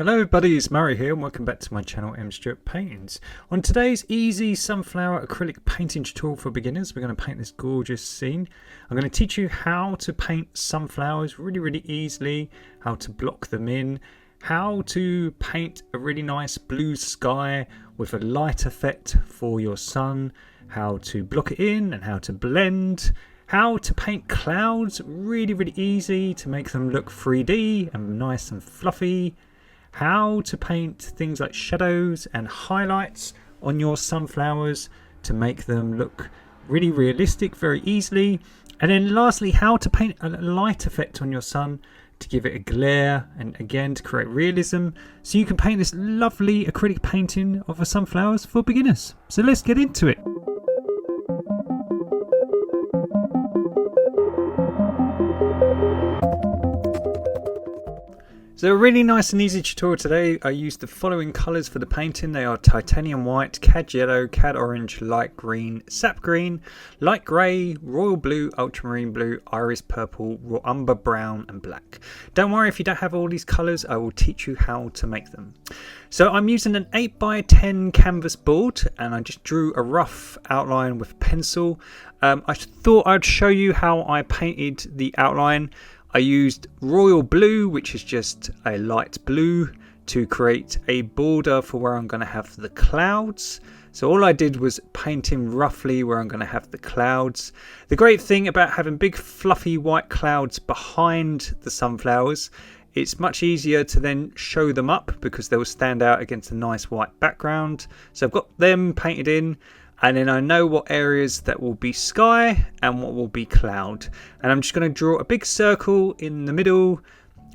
Hello everybody, it's Murray here and welcome back to my channel M Stuart Paintings. On today's easy sunflower acrylic painting tutorial for beginners, we're going to paint this gorgeous scene. I'm going to teach you how to paint sunflowers really easily, how to block them in, how to paint a really nice blue sky with a light effect for your sun, how to block it in and how to blend, how to paint clouds really easy to make them look 3D and nice and fluffy, how to paint things like shadows and highlights on your sunflowers to make them look really realistic very easily, and then lastly how to paint a light effect on your sun to give it a glare and again to create realism so you can paint this lovely acrylic painting of the sunflowers for beginners. So let's get into it. So a really nice and easy tutorial today. I used the following colours for the painting. They are titanium white, cad yellow, cad orange, light green, sap green, light grey, royal blue, ultramarine blue, iris purple, raw umber brown and black. Don't worry if you don't have all these colours, I will teach you how to make them. So I'm using an 8x10 canvas board and I just drew a rough outline with pencil. I thought I'd show you how I painted the outline. I used royal blue, which is just a light blue, to create a border for where I'm going to have the clouds. So all I did was paint in roughly where I'm going to have the clouds. The great thing about having big fluffy white clouds behind the sunflowers, it's much easier to then show them up because they will stand out against a nice white background. So I've got them painted in. And then I know what areas that will be sky and what will be cloud. And I'm just going to draw a big circle in the middle.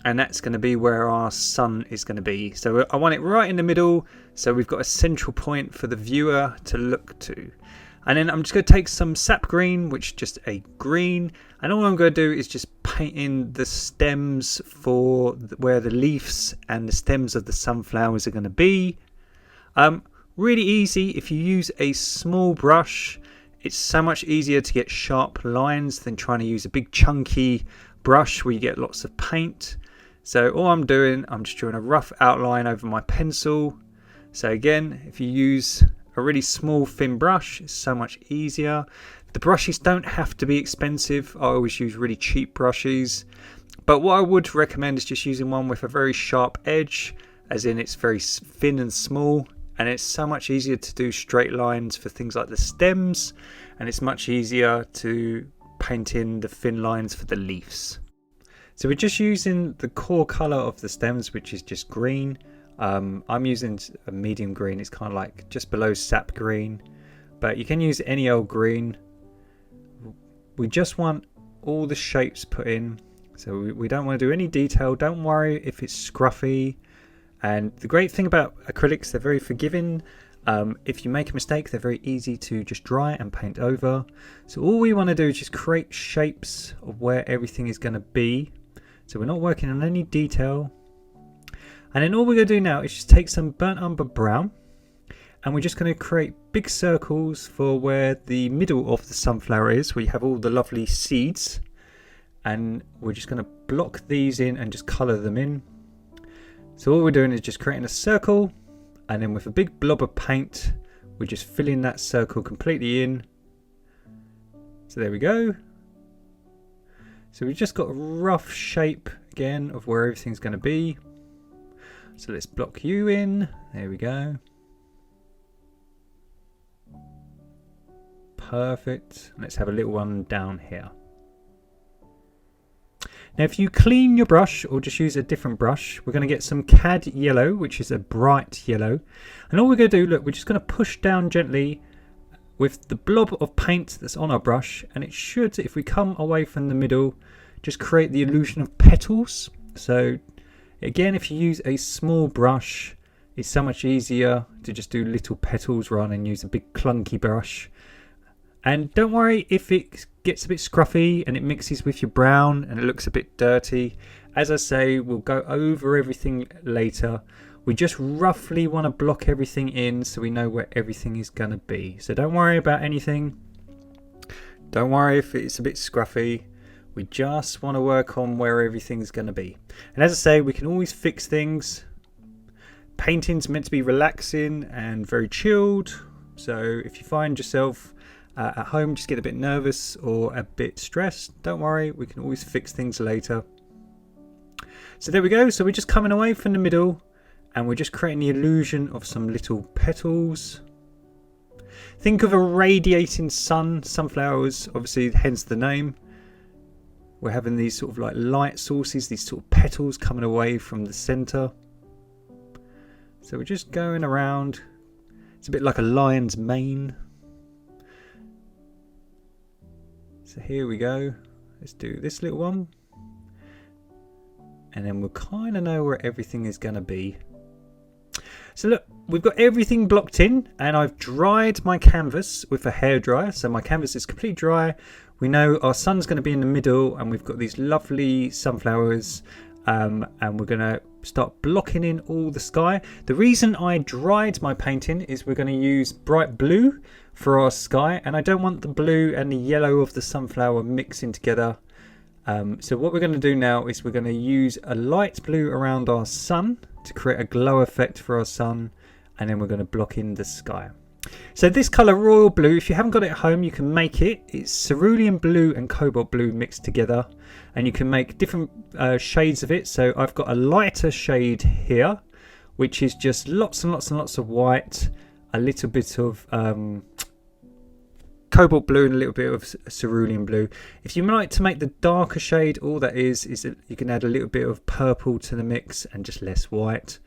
And that's going to be where our sun is going to be. So I want it right in the middle. So we've got a central point for the viewer to look to. And then I'm just going to take some sap green, which is just a green. And all I'm going to do is just paint in the stems for where the leaves and the stems of the sunflowers are going to be. Really easy. If you use a small brush, it's so much easier to get sharp lines than trying to use a big chunky brush where you get lots of paint. So all I'm doing, I'm just drawing a rough outline over my pencil. So again, if you use a really small thin brush, it's so much easier. The brushes don't have to be expensive. I always use really cheap brushes. But what I would recommend is just using one with a very sharp edge, as in it's very thin and small. And it's so much easier to do straight lines for things like the stems, and it's much easier to paint in the thin lines for the leaves. So we're just using the core colour of the stems, which is just green. I'm using a medium green. It's kind of like just below sap green, but you can use any old green. We just want all the shapes put in, so we don't want to do any detail. Don't worry if it's scruffy. And the great thing about acrylics, they're very forgiving. If you make a mistake, they're very easy to just dry and paint over. So all we want to do is just create shapes of where everything is going to be. So we're not working on any detail. And then all we're going to do now is just take some burnt umber brown. And we're just going to create big circles for where the middle of the sunflower is, where you have all the lovely seeds. And we're just going to block these in and just colour them in. So all we're doing is just creating a circle, and then with a big blob of paint we're just filling that circle completely in. So there we go. So we've just got a rough shape again of where everything's going to be. So let's block you in. There we go. Perfect. Let's have a little one down here. Now if you clean your brush or just use a different brush, we're going to get some Cad Yellow, which is a bright yellow. And all we're going to do, look, we're just going to push down gently with the blob of paint that's on our brush. And it should, if we come away from the middle, just create the illusion of petals. So again, if you use a small brush, it's so much easier to just do little petals rather than use a big clunky brush. And don't worry if it gets a bit scruffy and it mixes with your brown and it looks a bit dirty. As I say, we'll go over everything later. We just roughly want to block everything in so we know where everything is going to be. So don't worry about anything. Don't worry if it's a bit scruffy. We just want to work on where everything's going to be. And as I say, we can always fix things painting's meant to be relaxing and very chilled. So if you find yourself at home just get a bit nervous or a bit stressed, don't worry, we can always fix things later. So there we go. So we're just coming away from the middle and we're just creating the illusion of some little petals. Think of a radiating sun, sunflowers, obviously hence the name. We're having these sort of like light sources, these sort of petals coming away from the center. So we're just going around. It's a bit like a lion's mane. So here we go. Let's do this little one. And then we'll kind of know where everything is going to be. So look, we've got everything blocked in and I've dried my canvas with a hairdryer. So my canvas is completely dry. We know our sun's going to be in the middle and we've got these lovely sunflowers and we're going to start blocking in all the sky. The reason I dried my painting is we're going to use bright blue for our sky and I don't want the blue and the yellow of the sunflower mixing together. So what we're going to do now is we're going to use a light blue around our sun to create a glow effect for our sun, and then we're going to block in the sky. So this colour royal blue, if you haven't got it at home, you can make it. It's cerulean blue and cobalt blue mixed together, and you can make different shades of it. So I've got a lighter shade here, which is just lots and lots and lots of white, a little bit of cobalt blue and a little bit of cerulean blue. If you like to make the darker shade, all that is that you can add a little bit of purple to the mix and just less white.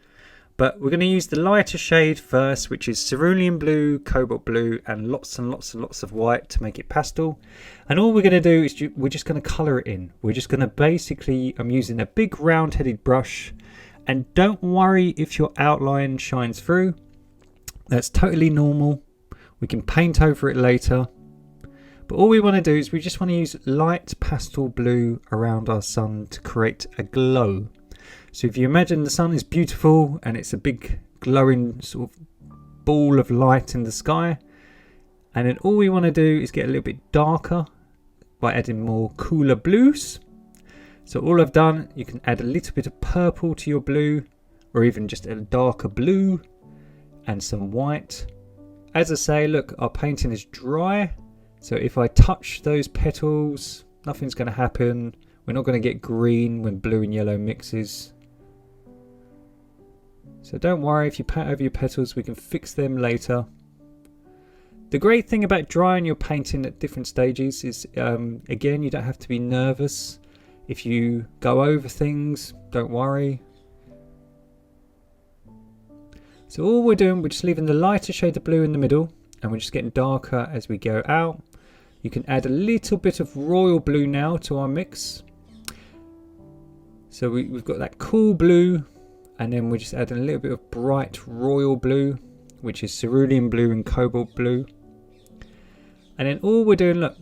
But we're going to use the lighter shade first, which is cerulean blue, cobalt blue, and lots and lots and lots of white to make it pastel. And all we're going to do is we're just going to colour it in. We're just going to basically, I'm using a big round-headed brush, and don't worry if your outline shines through. That's totally normal. We can paint over it later. But all we want to do is we just want to use light pastel blue around our sun to create a glow. So if you imagine the sun is beautiful and it's a big glowing sort of ball of light in the sky, and then all we want to do is get a little bit darker by adding more cooler blues. So all I've done, you can add a little bit of purple to your blue, or even just a darker blue and some white. As I say, look, our painting is dry. So if I touch those petals, nothing's going to happen. We're not going to get green when blue and yellow mixes. So don't worry if you pat over your petals, we can fix them later. The great thing about drying your painting at different stages is, again, you don't have to be nervous. If you go over things, don't worry. So all we're doing, we're just leaving the lighter shade of blue in the middle, and we're just getting darker as we go out. You can add a little bit of royal blue now to our mix. So we've got that cool blue, and then we're just adding a little bit of bright royal blue, which is cerulean blue and cobalt blue. And then all we're doing, look,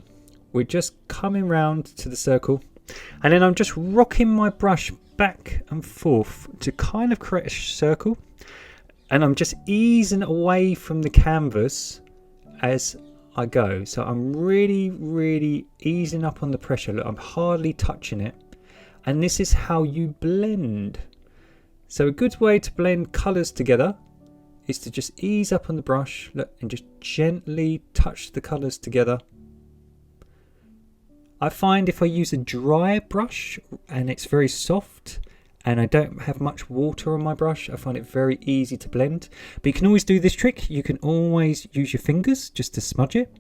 we're just coming round to the circle, and then I'm just rocking my brush back and forth to kind of create a circle, and I'm just easing away from the canvas as I go. So I'm really easing up on the pressure. Look, I'm hardly touching it. And this is how you blend. So a good way to blend colours together is to just ease up on the brush, look, and just gently touch the colours together. I find if I use a dry brush and it's very soft and I don't have much water on my brush, I find it very easy to blend. But you can always do this trick. You can always use your fingers just to smudge it.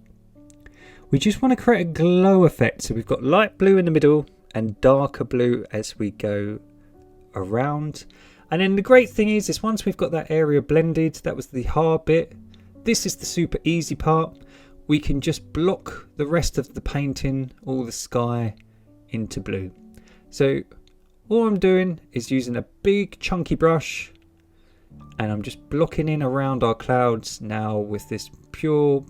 We just want to create a glow effect. So we've got light blue in the middle and darker blue as we go around. And then the great thing is once we've got that area blended, that was the hard bit. This is the super easy part. We can just block the rest of the painting, all the sky, into blue. So all I'm doing is using a big chunky brush, and I'm just blocking in around our clouds now with this pure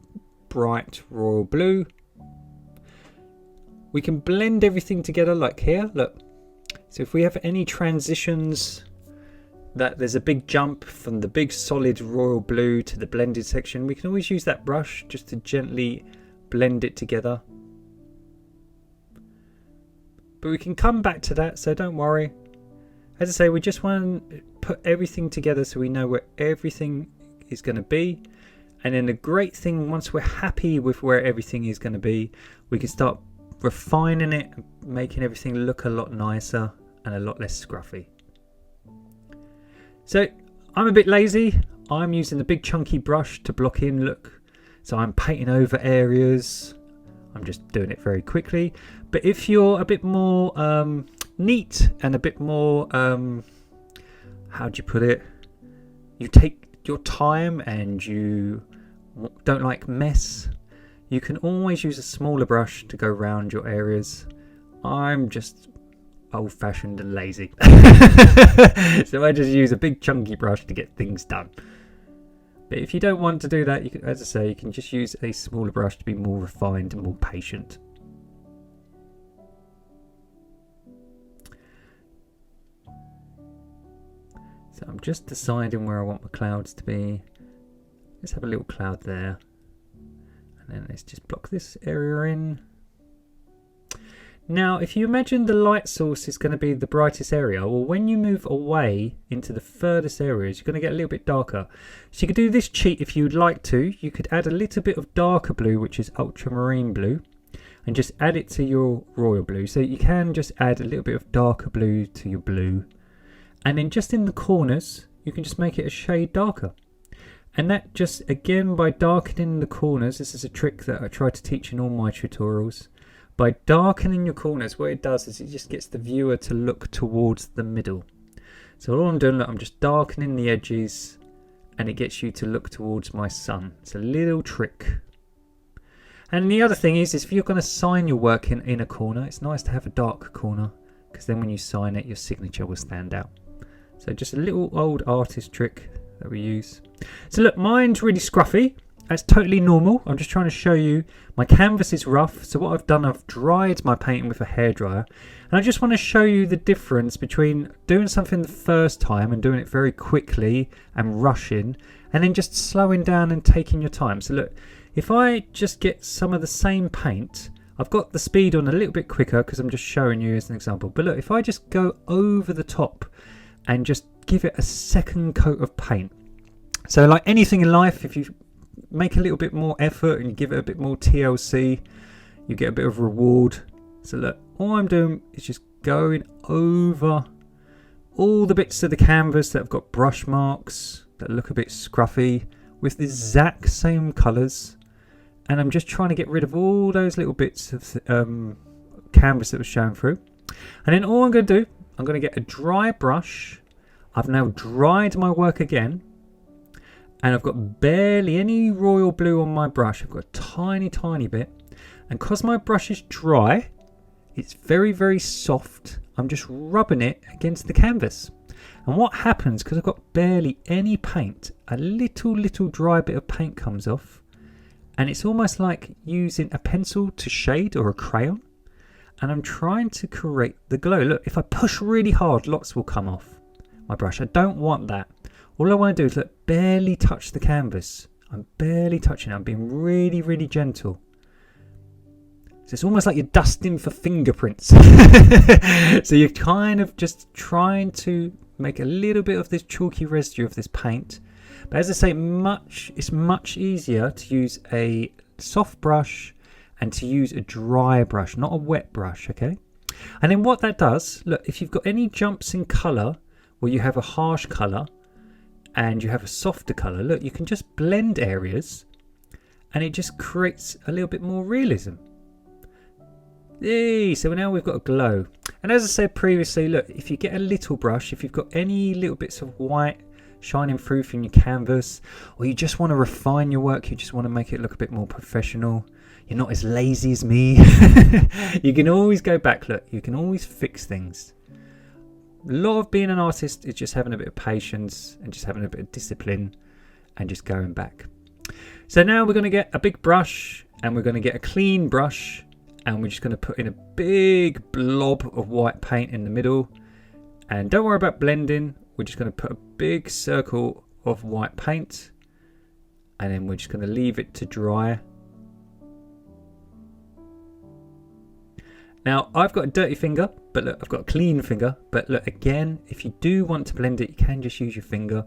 bright royal blue. We can blend everything together like here, look. So if we have any transitions, that there's a big jump from the big solid royal blue to the blended section, we can always use that brush just to gently blend it together. But we can come back to that, so don't worry. As I say, we just want to put everything together so we know where everything is going to be. And then the great thing, once we're happy with where everything is going to be, we can start refining it, making everything look a lot nicer and a lot less scruffy. So I'm a bit lazy. I'm using the big chunky brush to block in, look. So I'm painting over areas. I'm just doing it very quickly. But if you're a bit more neat and a bit more, how do you put it? You take your time and you don't like mess, you can always use a smaller brush to go around your areas. I'm just old-fashioned and lazy. So I just use a big chunky brush to get things done. But if you don't want to do that, you can, as I say, you can just use a smaller brush to be more refined and more patient. So I'm just deciding where I want my clouds to be. Let's have a little cloud there. And then let's just block this area in. Now, if you imagine the light source is going to be the brightest area, well, when you move away into the furthest areas, you're going to get a little bit darker. So you could do this cheat if you'd like to. You could add a little bit of darker blue, which is ultramarine blue, and just add it to your royal blue. So you can just add a little bit of darker blue to your blue. And then just in the corners, you can just make it a shade darker. And that just, again, by darkening the corners, this is a trick that I try to teach in all my tutorials. By darkening your corners, what it does is it just gets the viewer to look towards the middle. So all I'm doing, look, I'm just darkening the edges and it gets you to look towards my sun. It's a little trick. And the other thing is if you're going to sign your work in a corner, it's nice to have a dark corner because then when you sign it, your signature will stand out. So just a little old artist trick that we use. So look, mine's really scruffy. That's totally normal. I'm just trying to show you my canvas is rough. So what I've done, I've dried my painting with a hairdryer. And I just want to show you the difference between doing something the first time and doing it very quickly and rushing, and then just slowing down and taking your time. So look, if I just get some of the same paint, I've got the speed on a little bit quicker because I'm just showing you as an example. But look, if I just go over the top and just give it a second coat of paint. So like anything in life, if you make a little bit more effort and you give it a bit more TLC, you get a bit of reward. So look, all I'm doing is just going over all the bits of the canvas that have got brush marks, that look a bit scruffy, with the exact same colours. And I'm just trying to get rid of all those little bits of canvas that was shown through. And then all I'm going to do, I'm going to get a dry brush. I've now dried my work again. And I've got barely any royal blue on my brush. I've got a tiny, tiny bit. And because my brush is dry, it's very, very soft. I'm just rubbing it against the canvas. And what happens, because I've got barely any paint, a little dry bit of paint comes off. And it's almost like using a pencil to shade or a crayon. And I'm trying to create the glow. Look, if I push really hard, lots will come off my brush. I don't want that. All I want to do is look, barely touch the canvas. I'm barely touching it. I'm being really, really gentle. So it's almost like you're dusting for fingerprints. So you're kind of just trying to make a little bit of this chalky residue of this paint. But as I say, it's much easier to use a soft brush and to use a dry brush, not a wet brush, okay? And then what that does, look, if you've got any jumps in colour where you have a harsh colour, and you have a softer colour, look, you can just blend areas and it just creates a little bit more realism. Yay! So now we've got a glow. And as I said previously, look, if you get a little brush, if you've got any little bits of white shining through from your canvas, or you just want to refine your work, you just want to make it look a bit more professional, you're not as lazy as me, you can always go back, look, you can always fix things. A lot of being an artist is just having a bit of patience and just having a bit of discipline and just going back. So now we're going to get a big brush and we're going to get a clean brush and we're just going to put in a big blob of white paint in the middle. And don't worry about blending. We're just going to put a big circle of white paint and then we're just going to leave it to dry. Now I've got a dirty finger, but look, I've got a clean finger. But look, again, if you do want to blend it, you can just use your finger.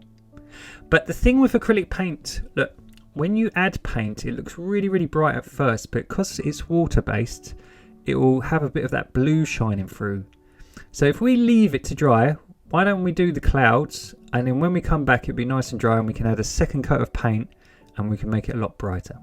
But the thing with acrylic paint, look, when you add paint, it looks really, really bright at first, but because it's water-based, it will have a bit of that blue shining through. So if we leave it to dry, why don't we do the clouds, and then when we come back, it'll be nice and dry, and we can add a second coat of paint, and we can make it a lot brighter.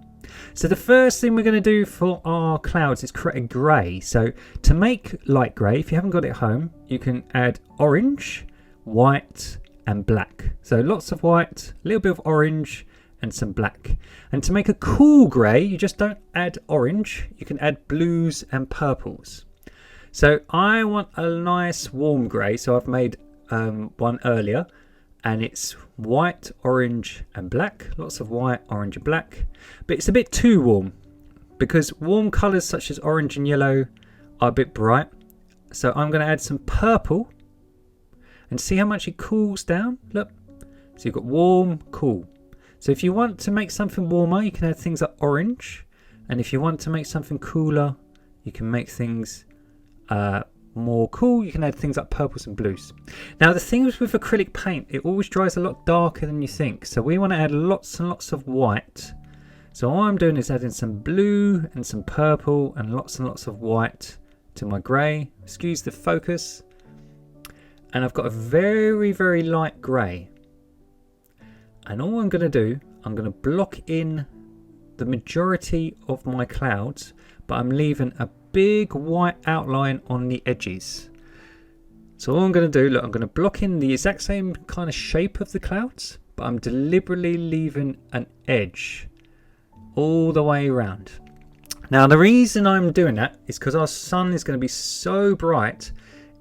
So the first thing we're going to do for our clouds is create a grey. So to make light grey, if you haven't got it at home, you can add orange, white, and black. So lots of white, a little bit of orange, and some black. And to make a cool grey, you just don't add orange, you can add blues and purples. So I want a nice warm grey, so I've made one earlier, and it's white, orange, and black. Lots of white, orange, and black. But it's a bit too warm, because warm colours such as orange and yellow are a bit bright. So I'm going to add some purple, and see how much it cools down. Look, so you've got warm, cool. So if you want to make something warmer, you can add things like orange, and if you want to make something cooler, you can make things more cool, you can add things like purples and blues. Now the thing is with acrylic paint, it always dries a lot darker than you think, so we want to add lots and lots of white. So all I'm doing is adding some blue and some purple and lots of white to my grey. Excuse the focus. And I've got a very, very light grey. And all I'm going to do, I'm going to block in the majority of my clouds, but I'm leaving a big white outline on the edges. So all I'm going to do, look, I'm going to block in the exact same kind of shape of the clouds, but I'm deliberately leaving an edge all the way around. Now the reason I'm doing that is because our sun is going to be so bright,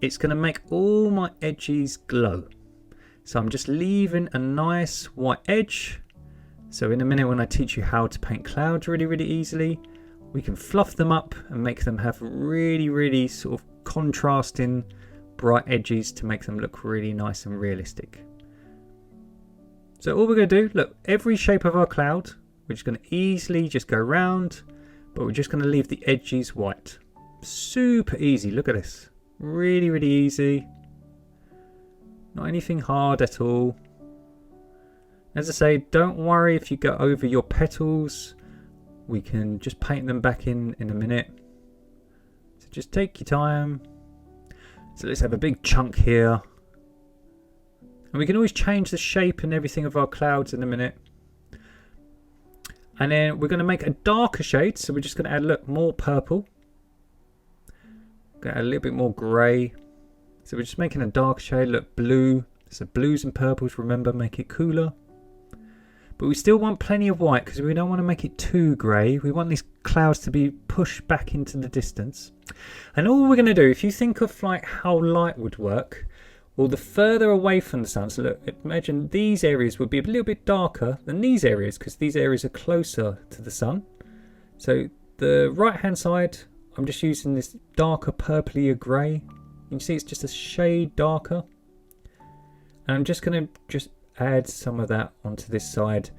it's going to make all my edges glow. So I'm just leaving a nice white edge. So in a minute when I teach you how to paint clouds really, really easily, we can fluff them up and make them have really, really sort of contrasting bright edges to make them look really nice and realistic. So all we're going to do, look, every shape of our cloud, we're just going to easily just go round, but we're just going to leave the edges white. Super easy, look at this. Really, really easy. Not anything hard at all. As I say, don't worry if you go over your petals. We can just paint them back in a minute. So just take your time. So let's have a big chunk here. And we can always change the shape and everything of our clouds in a minute. And then we're going to make a darker shade. So we're just going to add, look, more purple. Add a little bit more grey. So we're just making a dark shade, look, blue. So blues and purples, remember, make it cooler. But we still want plenty of white because we don't want to make it too grey. We want these clouds to be pushed back into the distance. And all we're going to do, if you think of like how light would work, well, the further away from the sun, so look, imagine these areas would be a little bit darker than these areas because these areas are closer to the sun. So the right hand side, I'm just using this darker purplier grey. You can see it's just a shade darker. And I'm just going to add some of that onto this side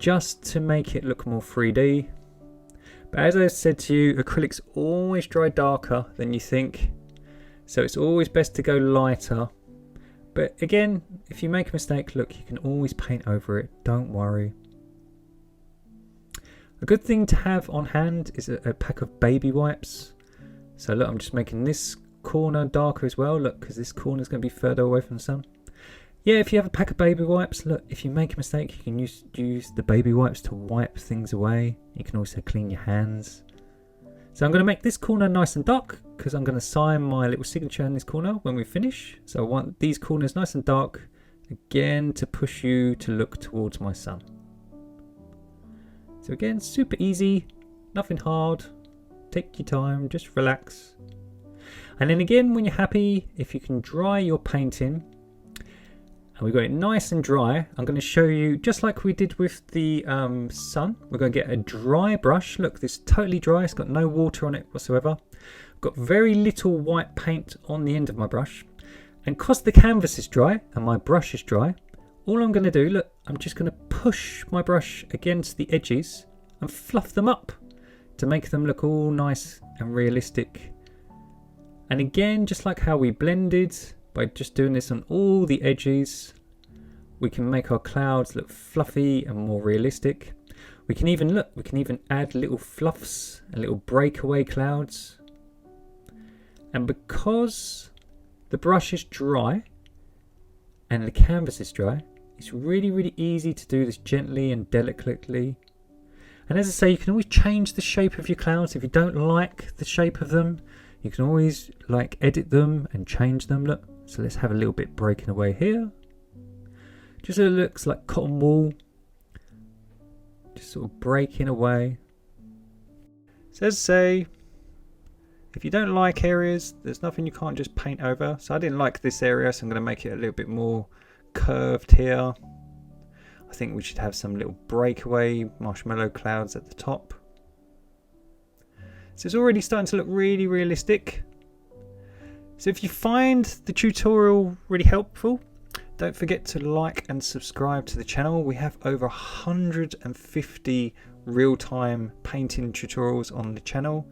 just to make it look more 3D. But as I said to you, acrylics always dry darker than you think. So it's always best to go lighter. But again, if you make a mistake, look, you can always paint over it. Don't worry. A good thing to have on hand is a pack of baby wipes. So look, I'm just making this corner darker as well. Look, because this corner is going to be further away from the sun. Yeah, if you have a pack of baby wipes, look, if you make a mistake, you can use the baby wipes to wipe things away. You can also clean your hands. So I'm going to make this corner nice and dark because I'm going to sign my little signature in this corner when we finish. So I want these corners nice and dark, again, to push you to look towards my sun. So again, super easy, nothing hard. Take your time, just relax. And then again, when you're happy, if you can dry your painting, and we've got it nice and dry, I'm going to show you, just like we did with the sun, we're going to get a dry brush. Look, this is totally dry, it's got no water on it whatsoever. I've got very little white paint on the end of my brush. And because the canvas is dry and my brush is dry, all I'm going to do, look, I'm just going to push my brush against the edges and fluff them up to make them look all nice and realistic And again, just like how we blended, by just doing this on all the edges, we can make our clouds look fluffy and more realistic. We can even add little fluffs and little breakaway clouds. And because the brush is dry and the canvas is dry, it's really, really easy to do this gently and delicately. And as I say, you can always change the shape of your clouds. If you don't like the shape of them, you can always like edit them and change them. Look, so let's have a little bit breaking away here. Just so it looks like cotton wool. Just sort of breaking away. So as I say, if you don't like areas, there's nothing you can't just paint over. So I didn't like this area, so I'm going to make it a little bit more curved here. I think we should have some little breakaway marshmallow clouds at the top. So it's already starting to look really realistic. So if you find the tutorial really helpful, don't forget to like and subscribe to the channel. We have over 150 real-time painting tutorials on the channel.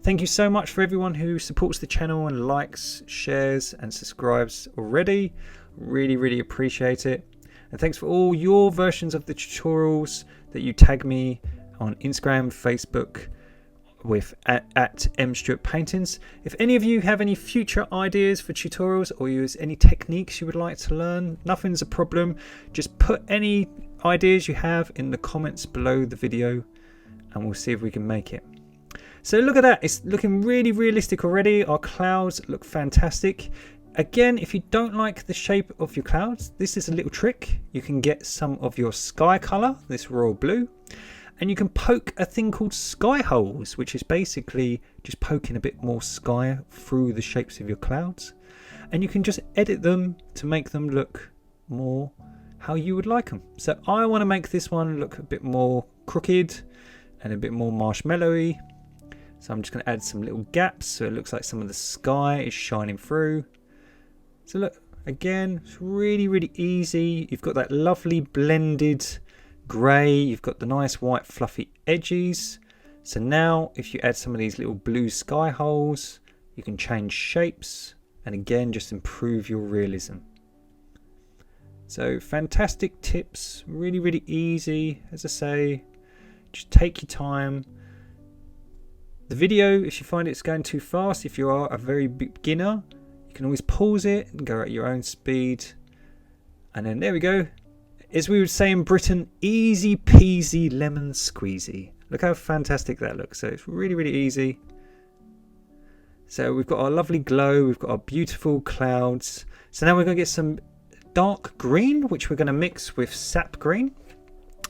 Thank you so much for everyone who supports the channel and likes, shares and subscribes already. Really, really appreciate it. And thanks for all your versions of the tutorials that you tag me on Instagram, Facebook with at mstewart paintings. If any of you have any future ideas for tutorials or use any techniques you would like to learn, nothing's a problem. Just put any ideas you have in the comments below the video and we'll see if we can make it. So look at that, it's looking really realistic already. Our clouds look fantastic. Again, if you don't like the shape of your clouds, this is a little trick. You can get some of your sky color, this royal blue, and you can poke a thing called sky holes, which is basically just poking a bit more sky through the shapes of your clouds. And you can just edit them to make them look more how you would like them. So I want to make this one look a bit more crooked and a bit more marshmallowy. So I'm just going to add some little gaps so it looks like some of the sky is shining through. So look, again, it's really, really easy. You've got that lovely blended grey. You've got the nice white fluffy edges. So now if you add some of these little blue sky holes, you can change shapes and again, just improve your realism. So fantastic tips, really, really easy. As I say, just take your time. The video, if you find it's going too fast, if you are a very beginner, you can always pause it and go at your own speed. And then there we go. As we would say in Britain, easy peasy lemon squeezy. Look how fantastic that looks. So it's really, really easy. So we've got our lovely glow. We've got our beautiful clouds. So now we're going to get some dark green, which we're going to mix with sap green,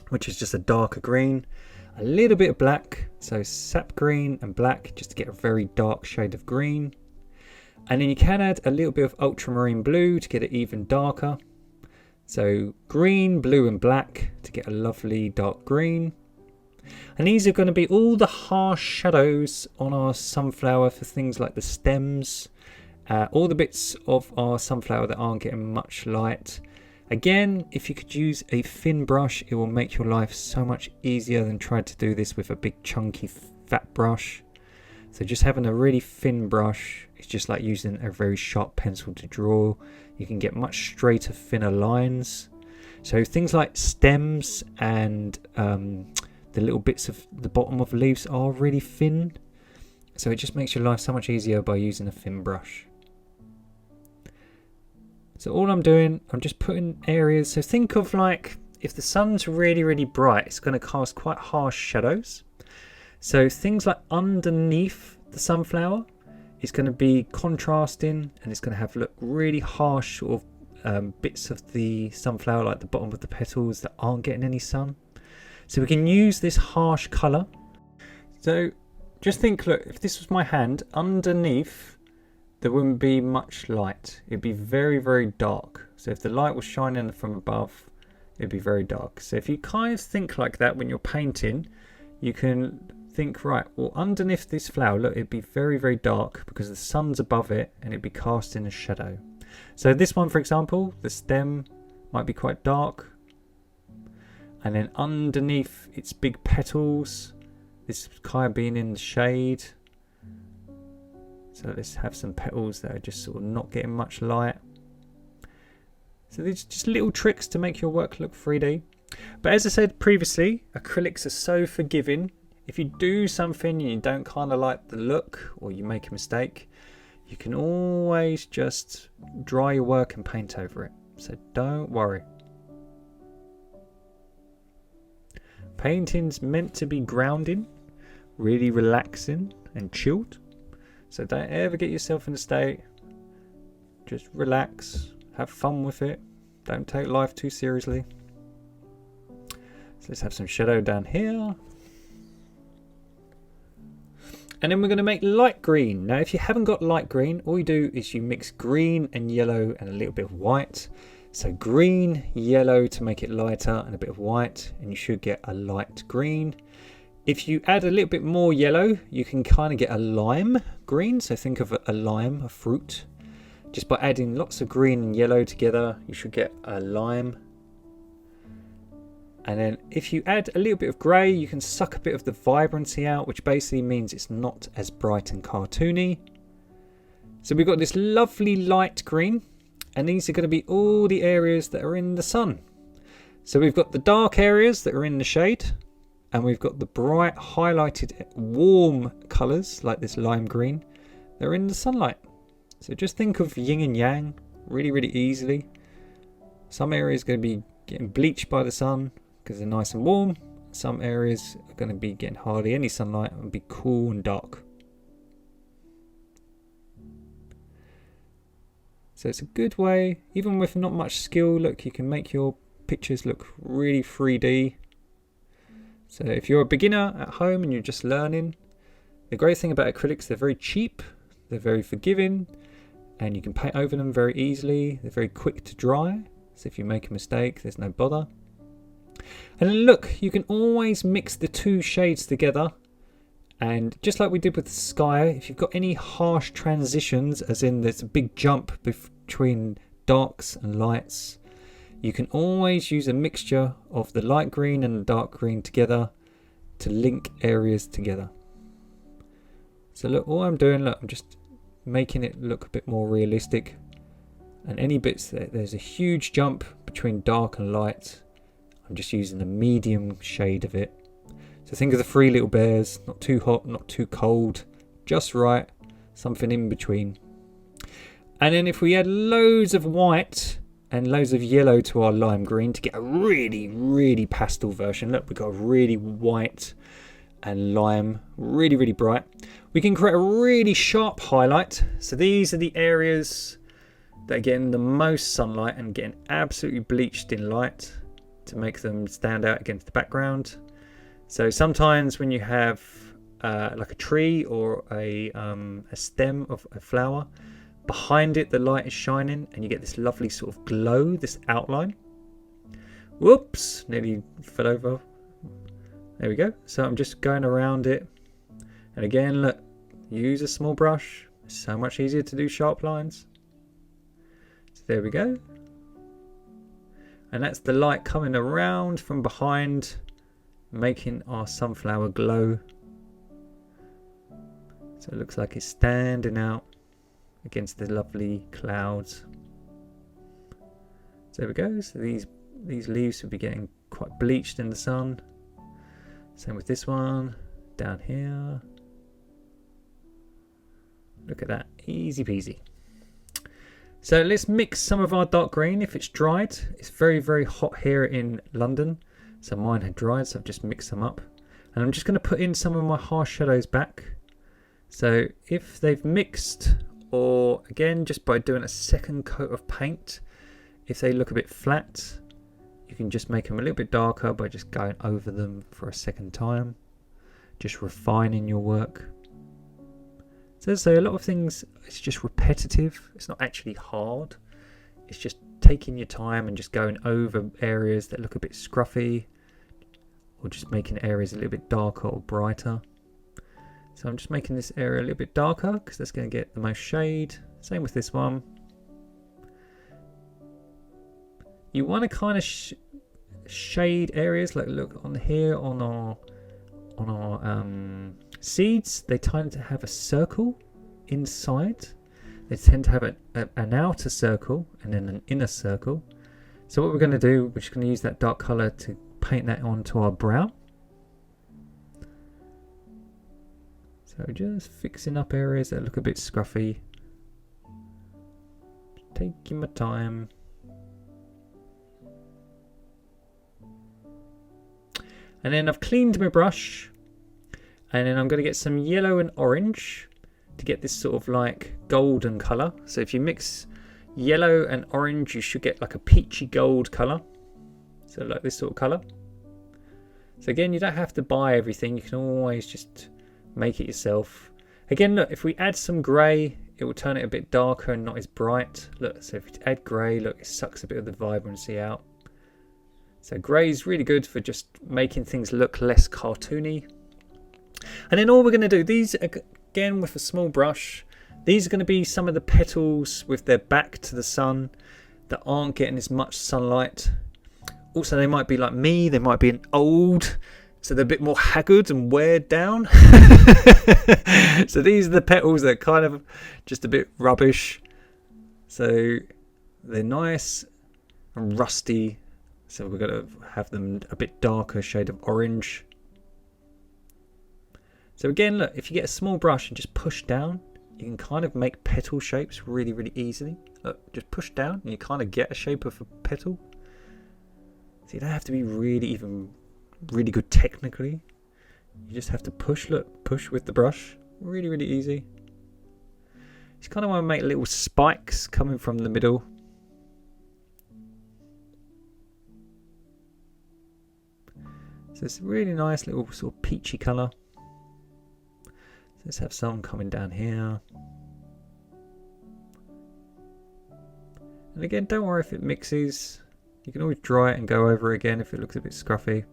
which is just a darker green. A little bit of black. So sap green and black just to get a very dark shade of green. And then you can add a little bit of ultramarine blue to get it even darker. So green, blue and black to get a lovely dark green. And these are going to be all the harsh shadows on our sunflower for things like the stems. All the bits of our sunflower that aren't getting much light. Again, if you could use a thin brush, it will make your life so much easier than trying to do this with a big chunky fat brush. So just having a really thin brush is just like using a very sharp pencil to draw. You can get much straighter, thinner lines. So things like stems and the little bits of the bottom of leaves are really thin. So it just makes your life so much easier by using a thin brush. So all I'm doing, I'm just putting areas. So think of like if the sun's really, really bright, it's going to cast quite harsh shadows. So things like underneath the sunflower is going to be contrasting and it's going to have look really harsh sort of bits of the sunflower, like the bottom of the petals that aren't getting any sun. So we can use this harsh colour. So just think, look, if this was my hand, underneath there wouldn't be much light. It'd be very, very dark. So if the light was shining from above, it'd be very dark. So if you kind of think like that when you're painting, you can think, right, well, underneath this flower, look, it'd be very, very dark because the sun's above it and it'd be casting a shadow. So this one, for example, the stem might be quite dark. And then underneath its big petals, this kind of being in the shade. So let's have some petals that are just sort of not getting much light. So these are just little tricks to make your work look 3D. But as I said previously, acrylics are so forgiving. If you do something and you don't kind of like the look, or you make a mistake, you can always just dry your work and paint over it. So don't worry. Painting's meant to be grounding, really relaxing and chilled. So don't ever get yourself in a state. Just relax, have fun with it. Don't take life too seriously. So let's have some shadow down here. And then we're going to make light green. Now if you haven't got light green, all you do is you mix green and yellow and a little bit of white. So green, yellow to make it lighter, and a bit of white, and you should get a light green. If you add a little bit more yellow, you can kind of get a lime green. So think of a lime, a fruit. Just by adding lots of green and yellow together, you should get a lime. And then if you add a little bit of grey, you can suck a bit of the vibrancy out, which basically means it's not as bright and cartoony. So we've got this lovely light green, and these are going to be all the areas that are in the sun. So we've got the dark areas that are in the shade, and we've got the bright highlighted warm colours like this lime green. They're in the sunlight. So just think of yin and yang really, really easily. Some areas are going to be getting bleached by the sun because they're nice and warm. Some areas are going to be getting hardly any sunlight and be cool and dark. So it's a good way, even with not much skill, look, you can make your pictures look really 3D. So if you're a beginner at home and you're just learning, the great thing about acrylics, they're very cheap, they're very forgiving, and you can paint over them very easily. They're very quick to dry, so if you make a mistake, there's no bother. And then look, you can always mix the two shades together, and just like we did with the sky, if you've got any harsh transitions, as in there's a big jump between darks and lights, you can always use a mixture of the light green and the dark green together to link areas together. So look, all I'm doing, look, I'm just making it look a bit more realistic. And any bits that there's a huge jump between dark and light, I'm just using a medium shade of it. So think of the three little bears, not too hot, not too cold, just right, something in between. And then if we add loads of white and loads of yellow to our lime green to get a really, really pastel version, look, we've got a really white and lime, really, really bright. We can create a really sharp highlight. So these are the areas that are getting the most sunlight and getting absolutely bleached in light to make them stand out against the background. So sometimes when you have like a tree or a stem of a flower, behind it the light is shining and you get this lovely sort of glow, this outline. Whoops, nearly fell over. There we go. So I'm just going around it. And again, look, use a small brush. It's so much easier to do sharp lines. So there we go. And that's the light coming around from behind, making our sunflower glow. So it looks like it's standing out against the lovely clouds. So there we go. So these leaves will be getting quite bleached in the sun. Same with this one down here. Look at that, easy peasy. So let's mix some of our dark green if it's dried. It's very, very hot here in London. So mine had dried, so I've just mixed them up. And I'm just going to put in some of my harsh shadows back. So if they've mixed, or again, just by doing a second coat of paint, if they look a bit flat, you can just make them a little bit darker by just going over them for a second time. Just refining your work. So as I say, a lot of things, it's just repetitive. It's not actually hard. It's just taking your time and just going over areas that look a bit scruffy, or just making areas a little bit darker or brighter. So I'm just making this area a little bit darker because that's going to get the most shade. Same with this one. You want to kind of shade areas, like look on here on our seeds. They tend to have a circle inside. They tend to have an outer circle and then an inner circle. So what we're going to do, we're just going to use that dark colour to paint that onto our brow. So just fixing up areas that look a bit scruffy. Taking my time. And then I've cleaned my brush. And then I'm going to get some yellow and orange to get this sort of like golden colour. So if you mix yellow and orange, you should get like a peachy gold colour. So like this sort of colour. So again, you don't have to buy everything. You can always just make it yourself. Again, look, if we add some grey, it will turn it a bit darker and not as bright. Look, so if you add grey, look, it sucks a bit of the vibrancy out. So grey is really good for just making things look less cartoony. And then all we're going to do, these again with a small brush, these are going to be some of the petals with their back to the sun that aren't getting as much sunlight. Also, they might be like me, they might be old, so they're a bit more haggard and weared down. So these are the petals that are kind of just a bit rubbish. So they're nice and rusty. So we're going to have them a bit darker shade of orange. So again, look, if you get a small brush and just push down, you can kind of make petal shapes really, really easily. Look, just push down and you kind of get a shape of a petal. So you don't have to be really good technically. You just have to push, look, push with the brush. Really, really easy. Just kind of want to make little spikes coming from the middle. So it's a really nice little sort of peachy colour. So let's have some coming down here. And again, don't worry if it mixes. You can always dry it and go over it again if it looks a bit scruffy.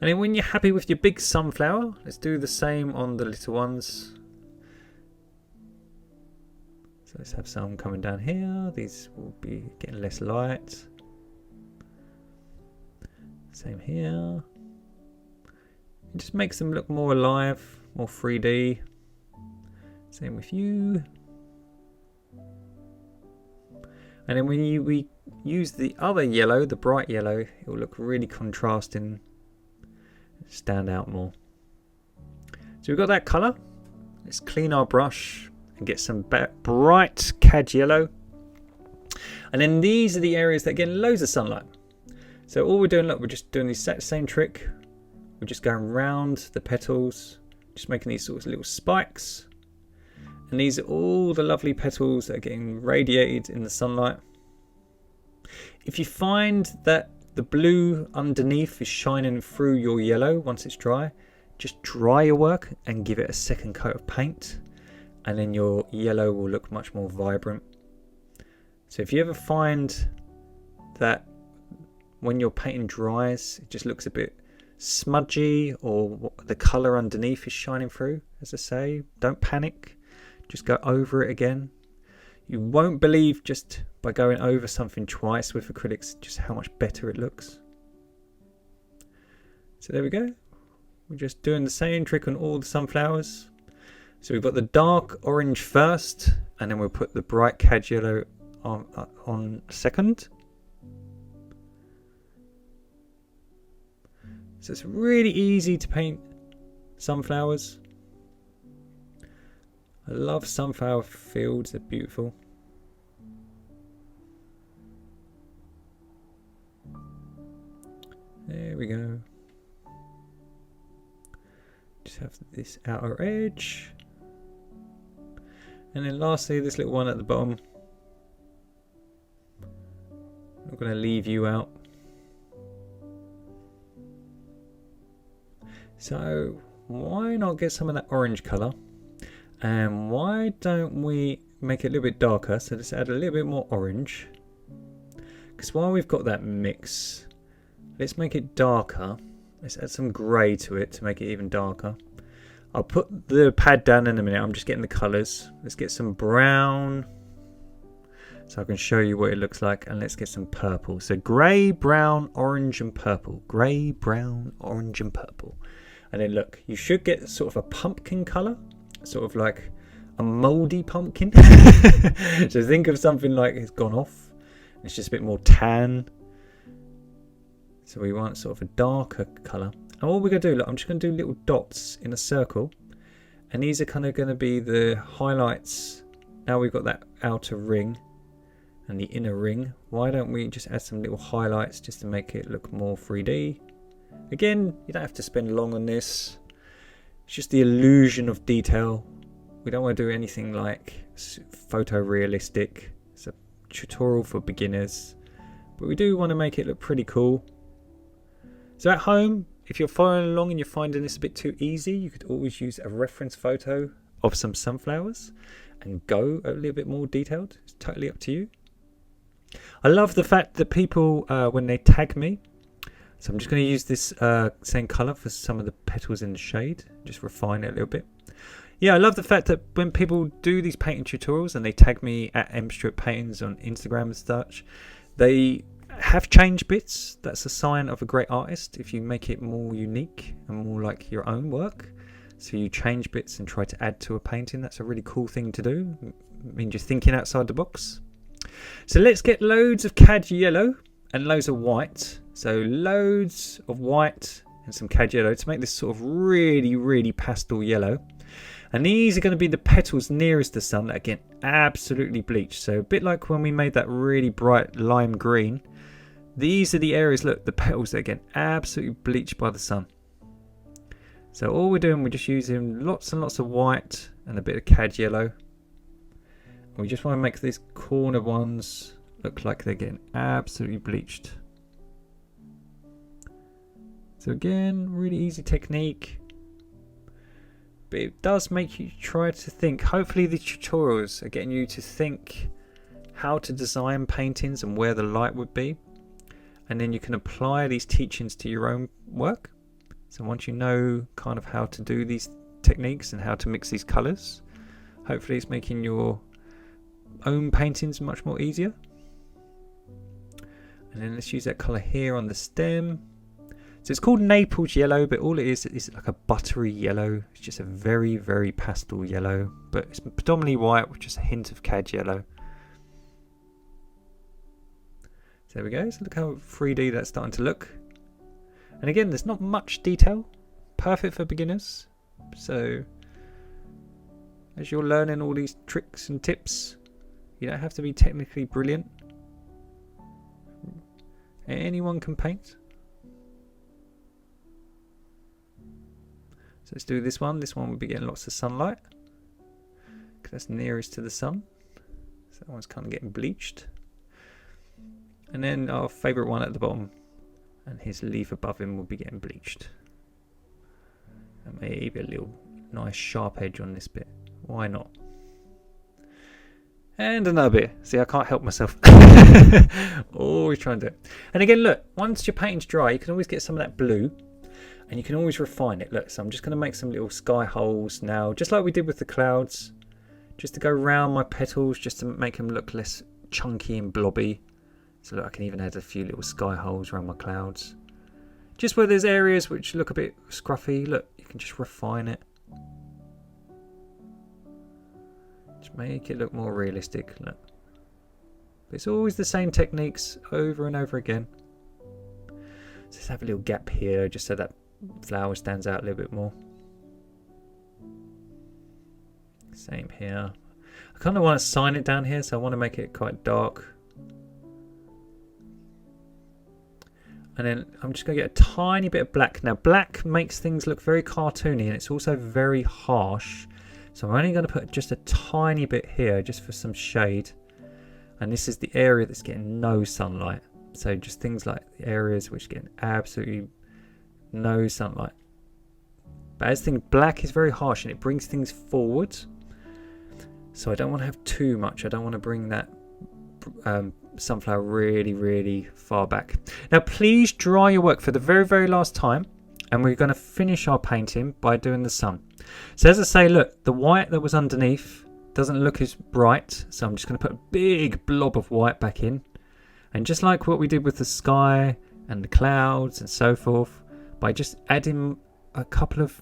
And then when you're happy with your big sunflower, let's do the same on the little ones. So let's have some coming down here. These will be getting less light. Same here. It just makes them look more alive, more 3D. Same with you. And then when we use the other yellow, the bright yellow, it will look really contrasting, stand out more. So we've got that colour. Let's clean our brush and get some bright Cad Yellow. And then these are the areas that get loads of sunlight. So all we're doing, look, we're just doing the exact same trick. We're just going round the petals, just making these sort of little spikes. And these are all the lovely petals that are getting radiated in the sunlight. If you find that the blue underneath is shining through your yellow once it's dry, just dry your work and give it a second coat of paint. And then your yellow will look much more vibrant. So if you ever find that when your painting dries, it just looks a bit smudgy or the colour underneath is shining through, as I say, don't panic. Just go over it again. You won't believe just by going over something twice with acrylics just how much better it looks. So there we go. We're just doing the same trick on all the sunflowers. So we've got the dark orange first, and then we'll put the bright Cad Yellow on second. So it's really easy to paint sunflowers. I love sunflower fields, they're beautiful. There we go. Just have this outer edge. And then lastly, this little one at the bottom. I'm not going to leave you out. So why not get some of that orange colour? And why don't we make it a little bit darker? So let's add a little bit more orange. Because while we've got that mix, let's make it darker. Let's add some grey to it to make it even darker. I'll put the pad down in a minute. I'm just getting the colours. Let's get some brown so I can show you what it looks like. And let's get some purple. So grey, brown, orange and purple. Grey, brown, orange and purple. And then look, you should get sort of a pumpkin colour, sort of like a mouldy pumpkin. So think of something like it's gone off. It's just a bit more tan. So we want sort of a darker colour. And what we're going to do, look, I'm just going to do little dots in a circle. And these are kind of going to be the highlights. Now we've got that outer ring and the inner ring. Why don't we just add some little highlights just to make it look more 3D? Again, you don't have to spend long on this. It's just the illusion of detail. We don't want to do anything like photorealistic. It's a tutorial for beginners. But we do want to make it look pretty cool. So at home, if you're following along and you're finding this a bit too easy, you could always use a reference photo of some sunflowers and go a little bit more detailed. It's totally up to you. I love the fact that people, when they tag me, so I'm just going to use this same colour for some of the petals in the shade, just refine it a little bit. Yeah, I love the fact that when people do these painting tutorials and they tag me at mstrip paintings on Instagram and such, they have changed bits. That's a sign of a great artist if you make it more unique and more like your own work. So you change bits and try to add to a painting. That's a really cool thing to do. I mean, just thinking outside the box. So let's get loads of Cad Yellow and loads of white. So loads of white and some Cad Yellow to make this sort of really, really pastel yellow. And these are going to be the petals nearest the sun that get absolutely bleached. So a bit like when we made that really bright lime green. These are the areas, look, the petals that get absolutely bleached by the sun. So all we're doing, we're just using lots and lots of white and a bit of Cad Yellow. We just want to make these corner ones look like they're getting absolutely bleached. So again, really easy technique. But it does make you try to think. Hopefully these tutorials are getting you to think how to design paintings and where the light would be. And then you can apply these teachings to your own work. So once you know kind of how to do these techniques and how to mix these colours, hopefully it's making your own paintings much more easier. And then let's use that colour here on the stem. So it's called Naples yellow, but all it is like a buttery yellow. It's just a very, very pastel yellow, but it's predominantly white with just a hint of Cad Yellow. So there we go. So look how 3D that's starting to look. And again, there's not much detail. Perfect for beginners. So as you're learning all these tricks and tips, you don't have to be technically brilliant. Anyone can paint. So let's do this one. This one will be getting lots of sunlight because that's nearest to the sun. So that one's kind of getting bleached. And then our favourite one at the bottom, and his leaf above him will be getting bleached. And maybe a little nice sharp edge on this bit. Why not? And another bit. See, I can't help myself. Always trying to do it. And again, look, once your paint's dry, you can always get some of that blue. And you can always refine it. Look, so I'm just going to make some little sky holes now, just like we did with the clouds. Just to go around my petals, just to make them look less chunky and blobby. So look, I can even add a few little sky holes around my clouds. Just where there's areas which look a bit scruffy, look, you can just refine it. Just make it look more realistic, look. But it's always the same techniques over and over again. So let's have a little gap here, just so that flower stands out a little bit more. Same here. I kind of want to sign it down here, so I want to make it quite dark. And then I'm just going to get a tiny bit of black. Now black makes things look very cartoony and it's also very harsh. So I'm only going to put just a tiny bit here just for some shade. And this is the area that's getting no sunlight. So just things like the areas which get absolutely no sunlight. But as thing black is very harsh and it brings things forward. So I don't want to have too much. I don't want to bring that sunflower really far back. Now please dry your work for the very last time, and we're going to finish our painting by doing the sun. So as I say, look, the white that was underneath doesn't look as bright, so I'm just going to put a big blob of white back in, and just like what we did with the sky and the clouds and so forth, by just adding a couple of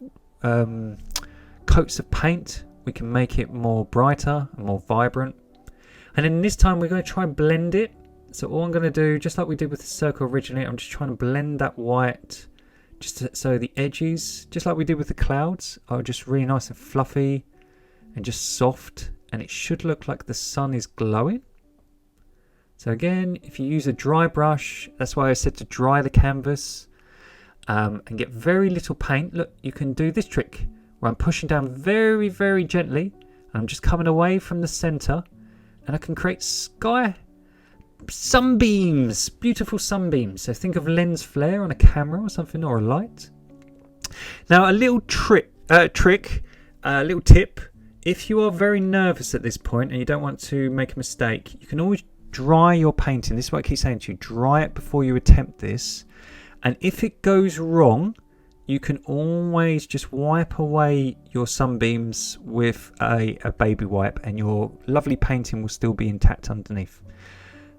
coats of paint, we can make it more brighter and more vibrant. And then this time we're going to try and blend it. So all I'm going to do, just like we did with the circle originally, I'm just trying to blend that white just so the edges, just like we did with the clouds, are just really nice and fluffy and just soft, and it should look like the sun is glowing. So again, if you use a dry brush, that's why I said to dry the canvas and get very little paint. Look, you can do this trick where I'm pushing down very, very gently, and I'm just coming away from the center, and I can create sky sunbeams, beautiful sunbeams. So think of lens flare on a camera or something, or a light. Now a little little tip, if you are very nervous at this point and you don't want to make a mistake, you can always dry your painting. This is what I keep saying to you, dry it before you attempt this, and if it goes wrong, you can always just wipe away your sunbeams with a baby wipe, and your lovely painting will still be intact underneath.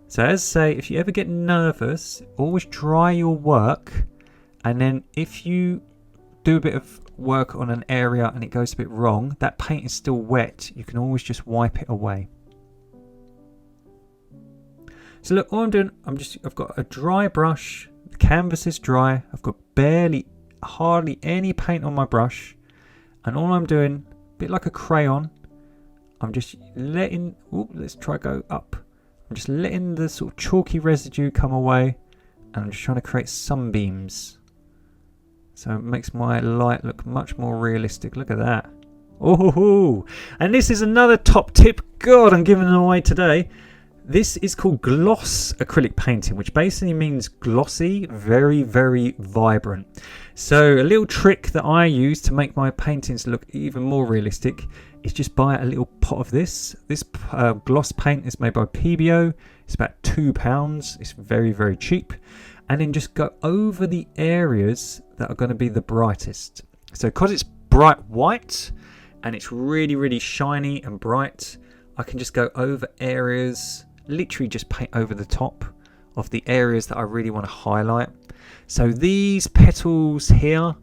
So as I say, if you ever get nervous, always dry your work, and then if you do a bit of work on an area and it goes a bit wrong, that paint is still wet, you can always just wipe it away. So look, all I'm doing, I've got a dry brush, the canvas is dry, I've got hardly any paint on my brush, and all I'm doing, a bit like a crayon, I'm just letting, let's try go up. I'm just letting the sort of chalky residue come away, and I'm just trying to create sunbeams. So it makes my light look much more realistic. Look at that. Oh, and this is another top tip. God, I'm giving it away today. This is called gloss acrylic painting, which basically means glossy, very, very vibrant. So a little trick that I use to make my paintings look even more realistic is just buy a little pot of this. This gloss paint is made by PBO. It's about £2. It's very, very cheap. And then just go over the areas that are going to be the brightest. So because it's bright white and it's really, really shiny and bright, I can just go over areas, literally just paint over the top of the areas that I really want to highlight. So these petals here,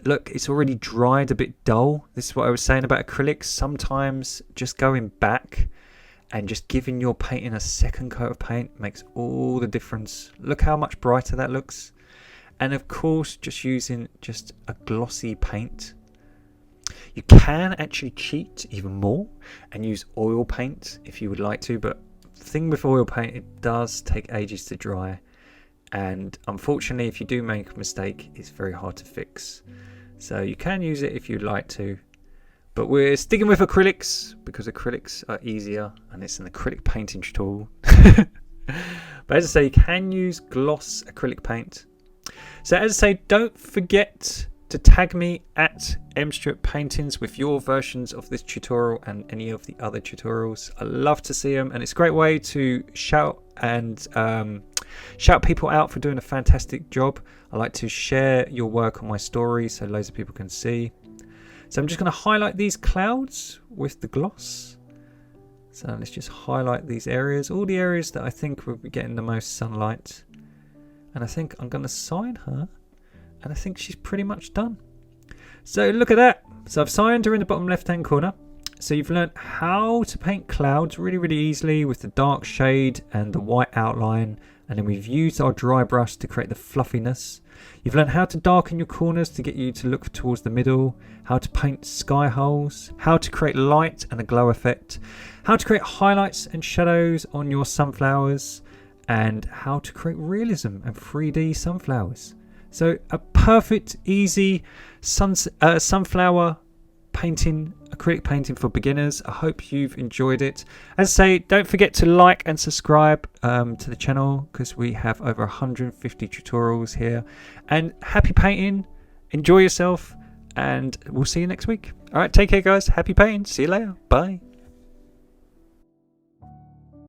look, it's already dried, a bit dull. This is what I was saying about acrylics. Sometimes just going back and just giving your painting a second coat of paint makes all the difference. Look how much brighter that looks. And of course, just using just a glossy paint. You can actually cheat even more and use oil paint if you would like to, but the thing with oil paint, it does take ages to dry, and unfortunately if you do make a mistake, it's very hard to fix. So you can use it if you'd like to, but we're sticking with acrylics because acrylics are easier and it's an acrylic painting tool. But as I say, you can use gloss acrylic paint. So as I say, don't forget to tag me at mstewart paintings with your versions of this tutorial and any of the other tutorials. I love to see them, and it's a great way to shout people out for doing a fantastic job. I like to share your work on my story so loads of people can see. So I'm just going to highlight these clouds with the gloss. So let's just highlight these areas, all the areas that I think will be getting the most sunlight. And I think I'm going to sign her, and I think she's pretty much done. So look at that. So I've signed her in the bottom left hand corner. So you've learned how to paint clouds really, really easily with the dark shade and the white outline. And then we've used our dry brush to create the fluffiness. You've learned how to darken your corners to get you to look towards the middle, how to paint sky holes, how to create light and a glow effect, how to create highlights and shadows on your sunflowers, and how to create realism and 3D sunflowers. So a perfect, easy sunflower painting, acrylic painting for beginners. I hope you've enjoyed it. As I say, don't forget to like and subscribe to the channel, because we have over 150 tutorials here. And happy painting, enjoy yourself, and we'll see you next week. All right, take care guys, happy painting, see you later, bye.